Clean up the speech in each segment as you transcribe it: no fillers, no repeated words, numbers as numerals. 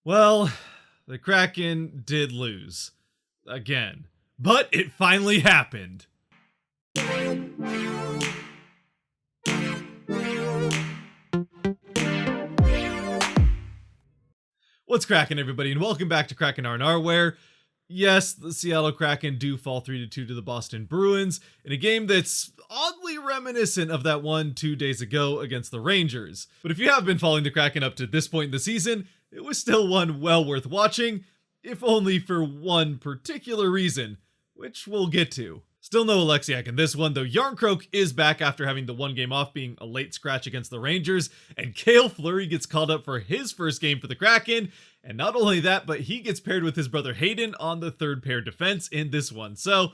Well, the Kraken did lose. Again. But it finally happened. What's cracking, everybody, and welcome back to Kraken R&R, where, yes, the Seattle Kraken do fall 3-2 to the Boston Bruins in a game that's oddly reminiscent of that one 2 days ago against the Rangers. But if you have been following the Kraken up to this point in the season, it was still one well worth watching, if only for one particular reason, which we'll get to. Still no Alexiak in this one, though Yarncroke is back after having the one game off being a late scratch against the Rangers, and Cale Fleury gets called up for his first game for the Kraken, and not only that, but he gets paired with his brother Hayden on the third pair defense in this one. So,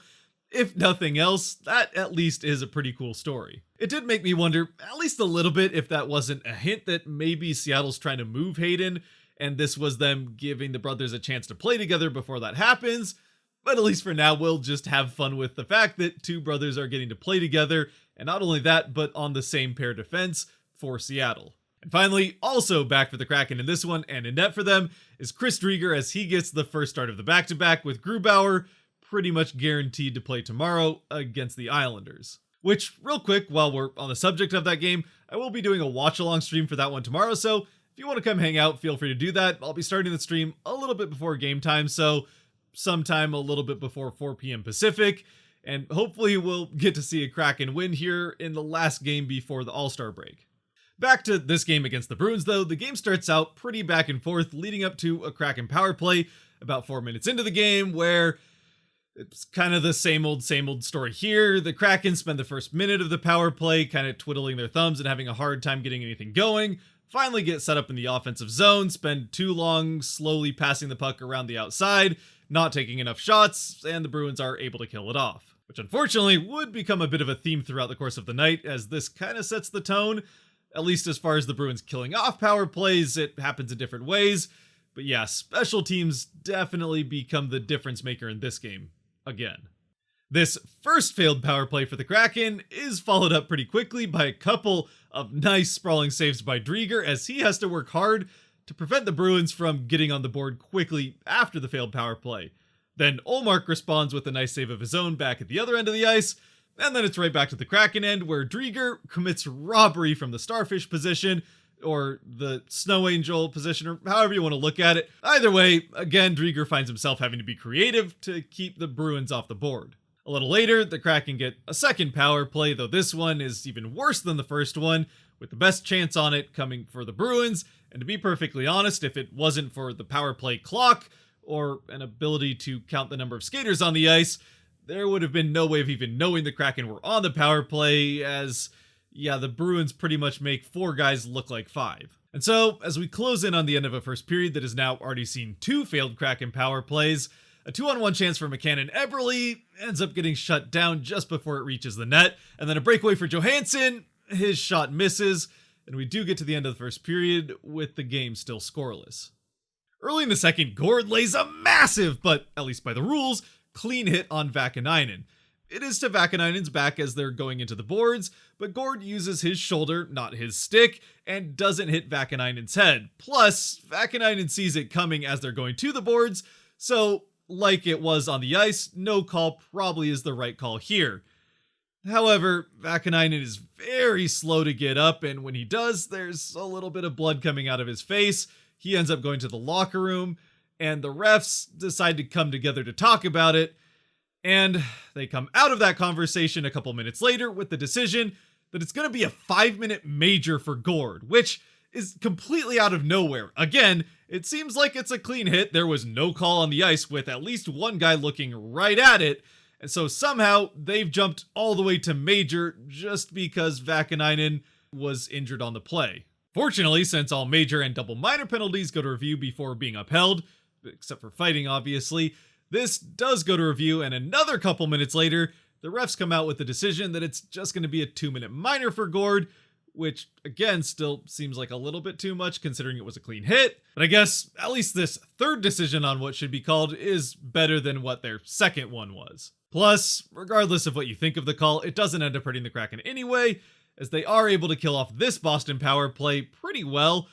if nothing else, that at least is a pretty cool story. It did make me wonder, at least a little bit, if that wasn't a hint that maybe Seattle's trying to move Hayden, and this was them giving the brothers a chance to play together before that happens. But at least for now, we'll just have fun with the fact that two brothers are getting to play together, and not only that, but on the same pair defense for Seattle. And finally, also back for the Kraken in this one, and in net for them, is Chris Driedger as he gets the first start of the back-to-back, with Grubauer pretty much guaranteed to play tomorrow against the Islanders. Which, real quick, while we're on the subject of that game, I will be doing a watch-along stream for that one tomorrow, so if you want to come hang out, feel free to do that. I'll be starting the stream a little bit before game time, so sometime a little bit before 4 p.m. Pacific, and hopefully we'll get to see a Kraken win here in the last game before the All-Star break. Back to this game against the Bruins, though, the game starts out pretty back and forth, leading up to a Kraken power play about 4 minutes into the game, where it's kind of the same old story here. The Kraken spend the first minute of the power play kind of twiddling their thumbs and having a hard time getting anything going, finally get set up in the offensive zone, spend too long slowly passing the puck around the outside, not taking enough shots, and the Bruins are able to kill it off. Which unfortunately would become a bit of a theme throughout the course of the night, as this kind of sets the tone, at least as far as the Bruins killing off power plays. It happens in different ways, but yeah, special teams definitely become the difference maker in this game, again. This first failed power play for the Kraken is followed up pretty quickly by a couple of nice sprawling saves by Driedger, as he has to work hard to prevent the Bruins from getting on the board quickly after the failed power play. Then Ullmark responds with a nice save of his own back at the other end of the ice, and then it's right back to the Kraken end, where Driedger commits robbery from the starfish position, or the snow angel position, or however you want to look at it. Either way, again, Driedger finds himself having to be creative to keep the Bruins off the board. A little later, the Kraken get a second power play, though this one is even worse than the first one, with the best chance on it coming for the Bruins. And to be perfectly honest, if it wasn't for the power play clock, or an ability to count the number of skaters on the ice, there would have been no way of even knowing the Kraken were on the power play, as, yeah, the Bruins pretty much make 4 guys look like 5. And so, as we close in on the end of a first period that has now already seen 2 failed Kraken power plays, a 2-on-1 chance for McCann and Eberle ends up getting shut down just before it reaches the net, and then a breakaway for Johansson, his shot misses, and we do get to the end of the first period with the game still scoreless. Early in the second, Gord lays a massive, but at least by the rules, clean hit on Vakanainen. It is to Vakanainen's back as they're going into the boards, but Gord uses his shoulder, not his stick, and doesn't hit Vakanainen's head. Plus, Vakanainen sees it coming as they're going to the boards, so like it was on the ice, no call probably is the right call here. However, Vakanainen is very slow to get up, and when he does, there's a little bit of blood coming out of his face. He ends up going to the locker room, and the refs decide to come together to talk about it, and they come out of that conversation a couple minutes later with the decision that it's going to be a 5-minute major for Gord, which is completely out of nowhere. Again, it seems like it's a clean hit. There was no call on the ice with at least one guy looking right at it, and so somehow they've jumped all the way to major just because Vakanainen was injured on the play. Fortunately, since all major and double minor penalties go to review before being upheld, except for fighting obviously, this does go to review, and another couple minutes later, the refs come out with the decision that it's just going to be a 2-minute minor for Gord, which again still seems like a little bit too much considering it was a clean hit. But I guess at least this third decision on what should be called is better than what their second one was. Plus, regardless of what you think of the call, it doesn't end up hurting the Kraken anyway, as they are able to kill off this Boston power play pretty well,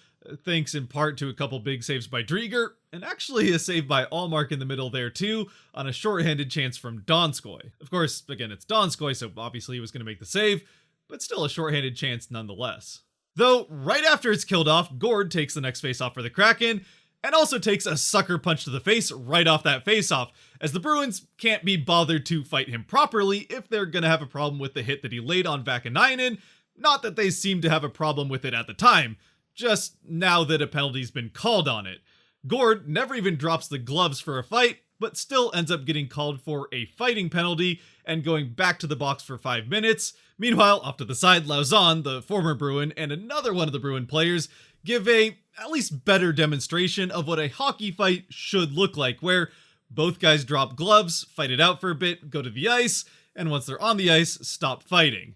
thanks in part to a couple big saves by Drieger, and actually a save by Allmark in the middle there too, on a shorthanded chance from Donskoi. Of course, again, it's Donskoi, so obviously he was going to make the save, but still a shorthanded chance nonetheless. Though, right after it's killed off, Gord takes the next faceoff for the Kraken, and also takes a sucker punch to the face right off that faceoff, as the Bruins can't be bothered to fight him properly if they're going to have a problem with the hit that he laid on Vakanainen. Not that they seem to have a problem with it at the time, just now that a penalty's been called on it. Gord never even drops the gloves for a fight, but still ends up getting called for a fighting penalty and going back to the box for 5 minutes. Meanwhile, off to the side, Lauzon, the former Bruin, and another one of the Bruin players give a at least better demonstration of what a hockey fight should look like, where both guys drop gloves, fight it out for a bit, go to the ice, and once they're on the ice, stop fighting.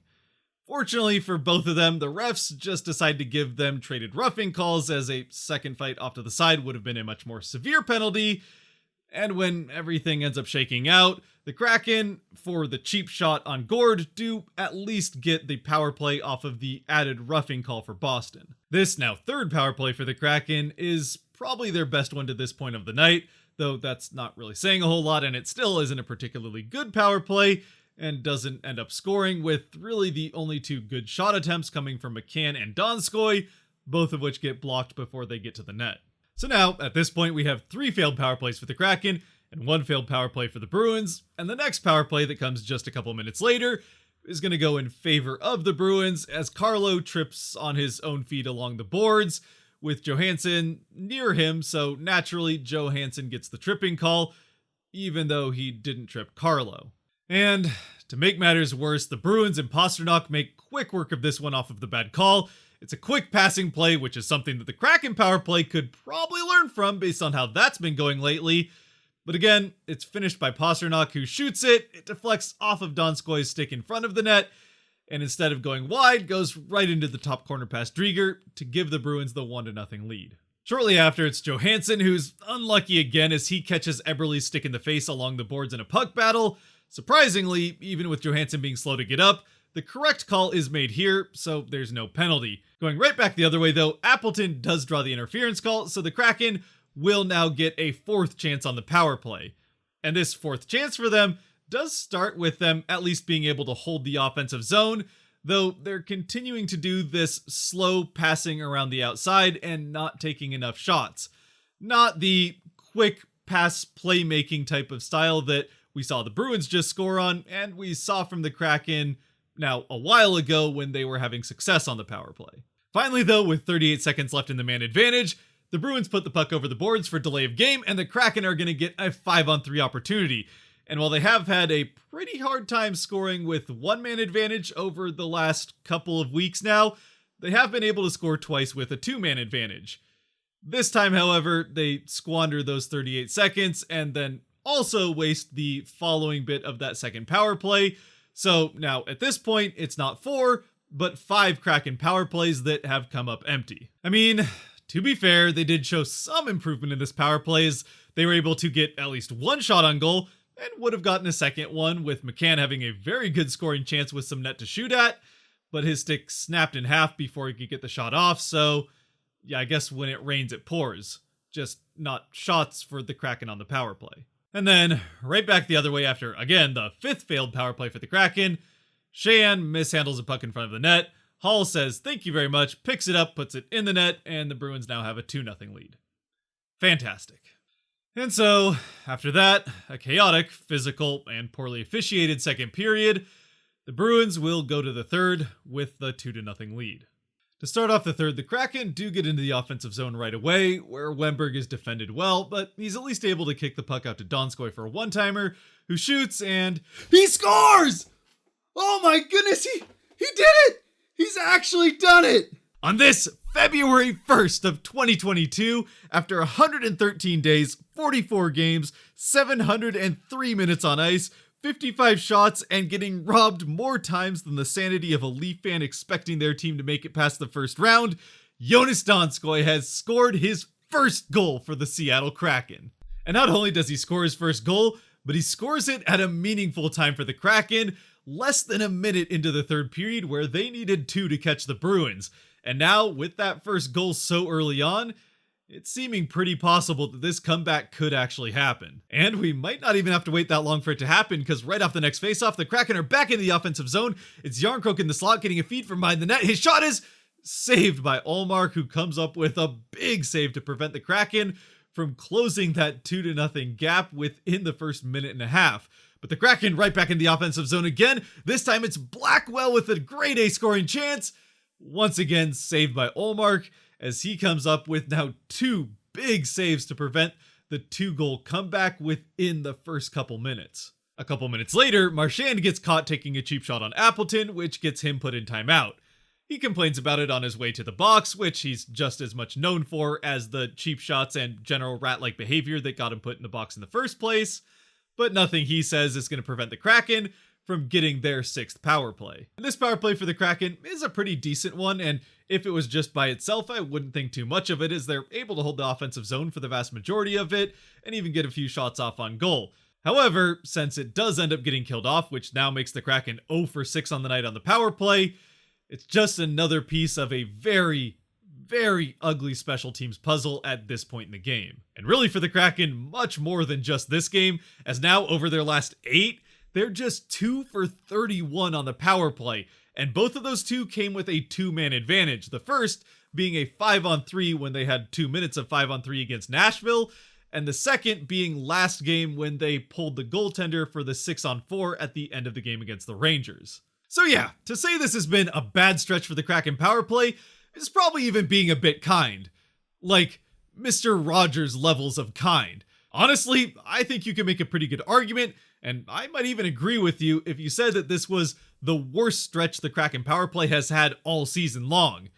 Fortunately for both of them, the refs just decide to give them traded roughing calls, as a second fight off to the side would have been a much more severe penalty. And when everything ends up shaking out, the Kraken, for the cheap shot on Gord, do at least get the power play off of the added roughing call for Boston. This now third power play for the Kraken is probably their best one to this point of the night, though that's not really saying a whole lot, and it still isn't a particularly good power play, and doesn't end up scoring, with really the only two good shot attempts coming from McCann and Donskoi, both of which get blocked before they get to the net. So now, at this point, we have 3 failed power plays for the Kraken, and 1 failed power play for the Bruins, and the next power play that comes just a couple minutes later is going to go in favor of the Bruins, as Carlo trips on his own feet along the boards, with Johansson near him, so naturally Johansson gets the tripping call, even though he didn't trip Carlo. And to make matters worse, the Bruins and Pastrnak make quick work of this one off of the bad call. It's a quick passing play, which is something that the Kraken power play could probably learn from based on how that's been going lately. But again, it's finished by Pastrnak, who shoots it. It deflects off of Donskoi's stick in front of the net, and instead of going wide, goes right into the top corner past Drieger to give the Bruins the 1-0 lead. Shortly after, it's Johansson, who's unlucky again as he catches Eberle's stick in the face along the boards in a puck battle. Surprisingly, even with Johansson being slow to get up, the correct call is made here, so there's no penalty. Going right back the other way though, Appleton does draw the interference call, so the Kraken will now get a 4th chance on the power play. And this 4th chance for them does start with them at least being able to hold the offensive zone, though they're continuing to do this slow passing around the outside and not taking enough shots. Not the quick pass playmaking type of style that we saw the Bruins just score on, and we saw from the Kraken now a while ago when they were having success on the power play. Finally though, with 38 seconds left in the man advantage, the Bruins put the puck over the boards for delay of game, and the Kraken are going to get a 5-on-3 opportunity. And while they have had a pretty hard time scoring with 1-man advantage over the last couple of weeks now, they have been able to score twice with a 2-man advantage. This time, however, they squander those 38 seconds and then also waste the following bit of that second power play. So now at this point, it's not 4, but 5 Kraken power plays that have come up empty. I mean, to be fair, they did show some improvement in this power play, as they were able to get at least 1 shot on goal and would have gotten a second one, with McCann having a very good scoring chance with some net to shoot at, but his stick snapped in half before he could get the shot off. So yeah, I guess when it rains, it pours. Just not shots for the Kraken on the power play. And then, right back the other way after, again, the 5th failed power play for the Kraken, Sheahan mishandles a puck in front of the net. Hall says thank you very much, picks it up, puts it in the net, and the Bruins now have a 2-0 lead. Fantastic. And so, after that, a chaotic, physical, and poorly officiated second period, the Bruins will go to the third with the 2-0 lead. To start off the third, the Kraken do get into the offensive zone right away, where Wennberg is defended well, but he's at least able to kick the puck out to Donskoi for a one-timer, who shoots and he scores! Oh my goodness, he did it! He's actually done it! On this February 1st of 2022, after 113 days, 44 games, 703 minutes on ice, 55 shots, and getting robbed more times than the sanity of a Leaf fan expecting their team to make it past the first round, Joonas Donskoi has scored his first goal for the Seattle Kraken. And not only does he score his first goal, but he scores it at a meaningful time for the Kraken, less than a minute into the third period, where they needed 2 to catch the Bruins. And now, with that first goal so early on, it's seeming pretty possible that this comeback could actually happen. And we might not even have to wait that long for it to happen, because right off the next faceoff, the Kraken are back in the offensive zone. It's Järnkrok in the slot getting a feed from behind the net. His shot is saved by Ullmark, who comes up with a big save to prevent the Kraken from closing that 2-0 gap within the first minute and a half. But the Kraken right back in the offensive zone again. This time it's Blackwell with a grade A scoring chance. Once again saved by Ullmark, as he comes up with now 2 big saves to prevent the 2-goal comeback within the first couple minutes. A couple minutes later, Marchand gets caught taking a cheap shot on Appleton, which gets him put in timeout. He complains about it on his way to the box, which he's just as much known for as the cheap shots and general rat-like behavior that got him put in the box in the first place, but nothing he says is going to prevent the Kraken from getting their 6th power play. And this power play for the Kraken is a pretty decent one, and if it was just by itself, I wouldn't think too much of it, as they're able to hold the offensive zone for the vast majority of it, and even get a few shots off on goal. However, since it does end up getting killed off, which now makes the Kraken 0 for 6 on the night on the power play, it's just another piece of a very, very ugly special teams puzzle at this point in the game. And really for the Kraken, much more than just this game, as now over their last 8, they're just 2 for 31 on the power play, and both of those 2 came with a 2-man advantage. The first being a 5-on-3 when they had 2 minutes of 5-on-3 against Nashville, and the second being last game when they pulled the goaltender for the 6-on-4 at the end of the game against the Rangers. So yeah, to say this has been a bad stretch for the Kraken power play is probably even being a bit kind. Like, Mr. Rogers levels of kind. Honestly, I think you can make a pretty good argument, and I might even agree with you if you said that this was the worst stretch the Kraken power play has had all season long.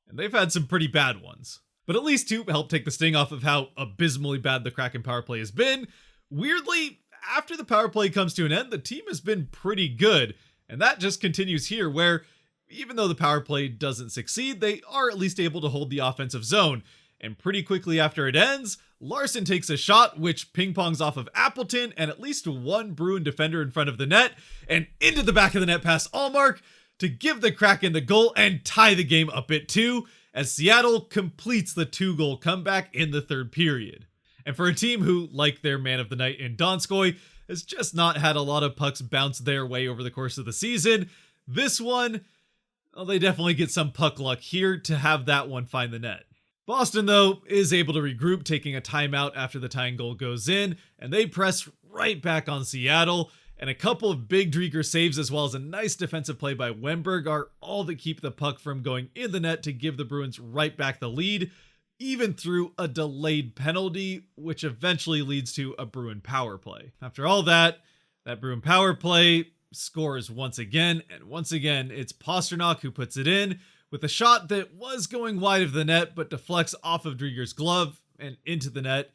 And they've had some pretty bad ones. But at least to help take the sting off of how abysmally bad the Kraken power play has been, weirdly, after the power play comes to an end, the team has been pretty good. And that just continues here, where even though the power play doesn't succeed, they are at least able to hold the offensive zone. And pretty quickly after it ends, Larson takes a shot which ping-pongs off of Appleton and at least one Bruin defender in front of the net, and into the back of the net past Ullmark to give the Kraken the goal and tie the game up at 2, as Seattle completes the 2-goal comeback in the third period. And for a team who, like their man of the night in Donskoi, has just not had a lot of pucks bounce their way over the course of the season, this one, well, they definitely get some puck luck here to have that one find the net. Boston, though, is able to regroup, taking a timeout after the tying goal goes in, and they press right back on Seattle, and a couple of big Drieger saves as well as a nice defensive play by Wennberg are all that keep the puck from going in the net to give the Bruins right back the lead, even through a delayed penalty, which eventually leads to a Bruin power play. After all that Bruin power play scores once again, and once again, it's Pastrnak who puts it in, with a shot that was going wide of the net, but deflects off of Drieger's glove and into the net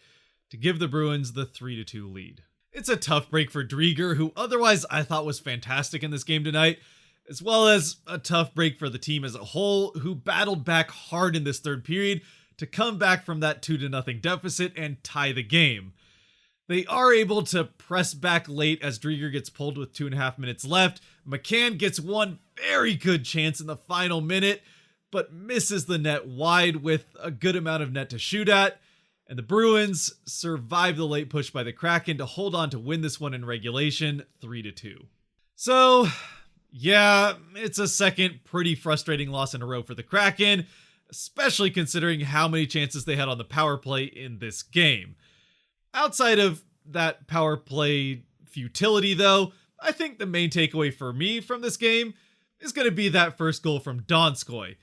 to give the Bruins the 3-2 lead. It's a tough break for Drieger, who otherwise I thought was fantastic in this game tonight, as well as a tough break for the team as a whole, who battled back hard in this third period to come back from that 2-0 deficit and tie the game. They are able to press back late as Drieger gets pulled with 2.5 minutes left. McCann gets one very good chance in the final minute, but misses the net wide with a good amount of net to shoot at. And the Bruins survive the late push by the Kraken to hold on to win this one in regulation 3-2. So, yeah, it's a second pretty frustrating loss in a row for the Kraken, especially considering how many chances they had on the power play in this game. Outside of that power play futility, though, I think the main takeaway for me from this game is going to be that first goal from Donskoi.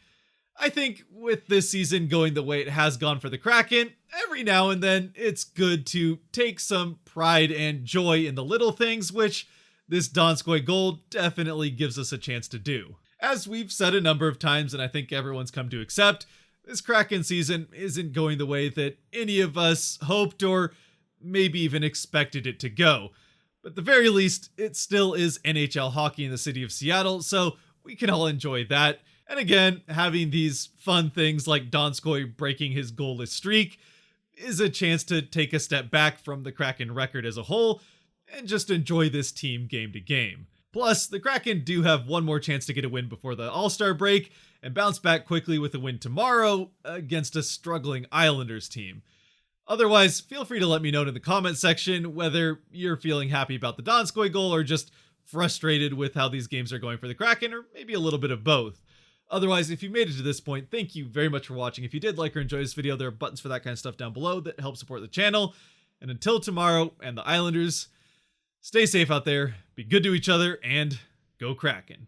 I think with this season going the way it has gone for the Kraken, every now and then it's good to take some pride and joy in the little things, which this Donskoi goal definitely gives us a chance to do. As we've said a number of times, and I think everyone's come to accept, this Kraken season isn't going the way that any of us hoped or maybe even expected it to go. But at the very least, it still is NHL hockey in the city of Seattle, so we can all enjoy that. And again, having these fun things like Donskoi breaking his goalless streak is a chance to take a step back from the Kraken record as a whole and just enjoy this team game to game. Plus, the Kraken do have one more chance to get a win before the All-Star break, and bounce back quickly with a win tomorrow against a struggling Islanders team. Otherwise, feel free to let me know in the comment section whether you're feeling happy about the Donskoi goal or just frustrated with how these games are going for the Kraken, or maybe a little bit of both. Otherwise, if you made it to this point, thank you very much for watching. If you did like or enjoy this video, there are buttons for that kind of stuff down below that help support the channel. And until tomorrow and the Islanders, stay safe out there, be good to each other, and go Kraken.